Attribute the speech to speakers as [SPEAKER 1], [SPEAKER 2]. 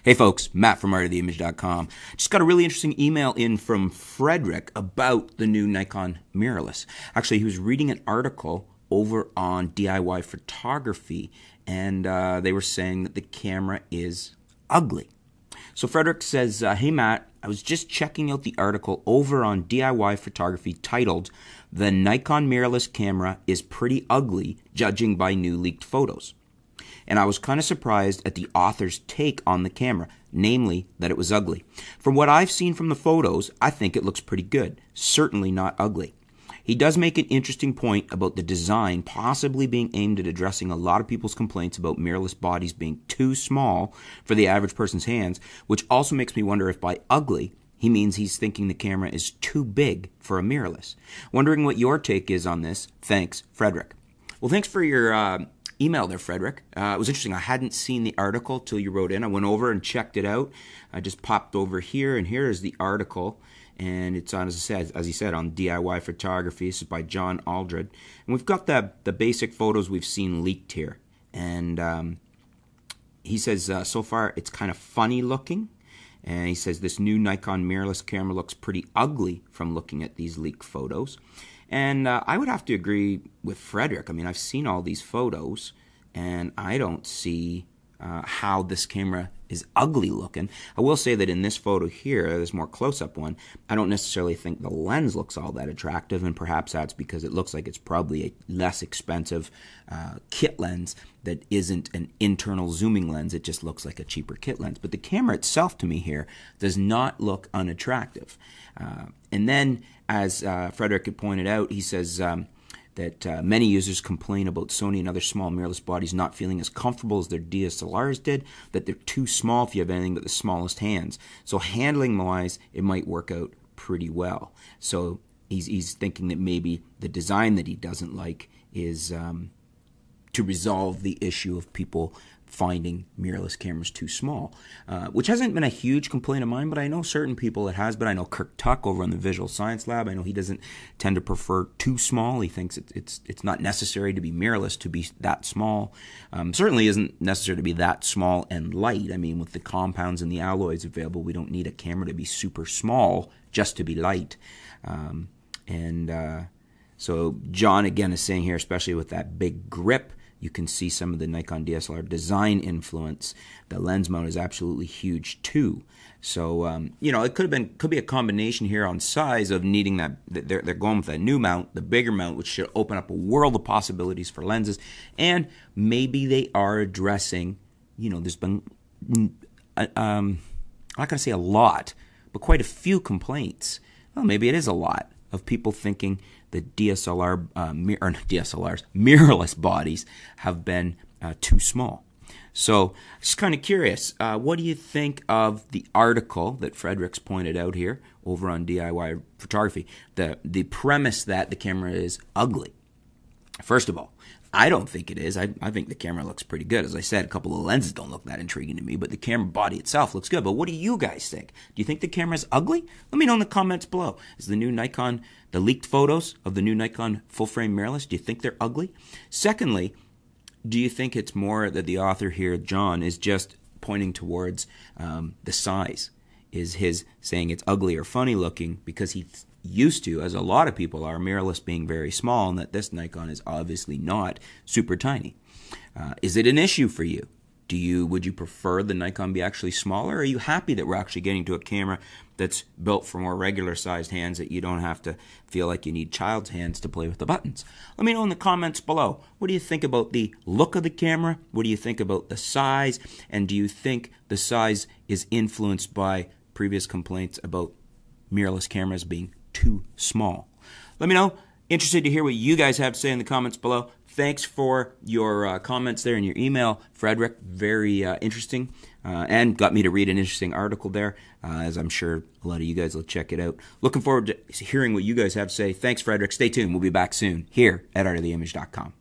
[SPEAKER 1] Hey folks, Matt from artoftheimage.com. Just got a really interesting email in from Frederick about the new Nikon mirrorless. Actually, he was reading an article over on DIY photography, and they were saying that the camera is ugly. So Frederick says, hey Matt, I was just checking out the article over on DIY photography titled, "The Nikon mirrorless camera is pretty ugly, judging by new leaked photos." And I was kind of surprised at the author's take on the camera, namely that it was ugly. From what I've seen from the photos, I think it looks pretty good, certainly not ugly. He does make an interesting point about the design possibly being aimed at addressing a lot of people's complaints about mirrorless bodies being too small for the average person's hands, which also makes me wonder if by ugly, he means he's thinking the camera is too big for a mirrorless. Wondering what your take is on this. Thanks, Frederick. Well, thanks for your email there, Frederick. It was interesting. I hadn't seen the article till you wrote in. I went over and checked it out. I just popped over here, and here is the article. And it's on, as he said, on DIY photography. This is by John Aldred. And we've got the basic photos we've seen leaked here. And he says, so far, it's kind of funny looking. And he says, this new Nikon mirrorless camera looks pretty ugly from looking at these leaked photos. And I would have to agree with Frederick. I mean, I've seen all these photos, and I don't see how this camera is ugly looking. I will say that in this photo here, this more close-up one, I don't necessarily think the lens looks all that attractive, and perhaps that's because it looks like it's probably a less expensive kit lens that isn't an internal zooming lens. It just looks like a cheaper kit lens. But the camera itself, to me here, does not look unattractive. And then, as Frederick had pointed out, he says that many users complain about Sony and other small mirrorless bodies not feeling as comfortable as their DSLRs did, that they're too small if you have anything but the smallest hands. So handling-wise, it might work out pretty well. So he's thinking that maybe the design that he doesn't like is to resolve the issue of people finding mirrorless cameras too small, which hasn't been a huge complaint of mine, but I know certain people it has. But I know Kirk Tuck over in the Visual Science Lab, I know he doesn't tend to prefer too small. He thinks it's not necessary to be mirrorless to be that small. Certainly isn't necessary to be that small and light. I mean, with the compounds and the alloys available, we don't need a camera to be super small just to be light. So John again is saying here, especially with that big grip, you can see some of the Nikon DSLR design influence. The lens mount is absolutely huge too. So you know, it could be a combination here on size of needing that. They're going with that new mount, the bigger mount, which should open up a world of possibilities for lenses. And maybe they are addressing, you know, there's been I'm not going to say a lot, but quite a few complaints. Well, maybe it is a lot of people thinking that mirrorless bodies have been too small. So, just kind of curious, what do you think of the article that Frederick's pointed out here over on DIY photography? The premise that the camera is ugly. First of all, I don't think it is. I think the camera looks pretty good. As I said, a couple of lenses don't look that intriguing to me, but the camera body itself looks good. But what do you guys think? Do you think the camera is ugly? Let me know in the comments below. Is the new Nikon, the leaked photos of the new Nikon full-frame mirrorless, do you think they're ugly? Secondly, do you think it's more that the author here, John, is just pointing towards the size? Is his saying it's ugly or funny looking because he's used to, as a lot of people are, mirrorless being very small, and that this Nikon is obviously not super tiny? Is it an issue for you? Would you prefer the Nikon be actually smaller? Or are you happy that we're actually getting to a camera that's built for more regular sized hands, that you don't have to feel like you need child's hands to play with the buttons? Let me know in the comments below. What do you think about the look of the camera? What do you think about the size? And do you think the size is influenced by previous complaints about mirrorless cameras being too small? Let me know. Interested to hear what you guys have to say in the comments below. Thanks for your comments there in your email, Frederick. Very interesting, and got me to read an interesting article there, as I'm sure a lot of you guys will check it out. Looking forward to hearing what you guys have to say. Thanks, Frederick. Stay tuned. We'll be back soon here at artoftheimage.com.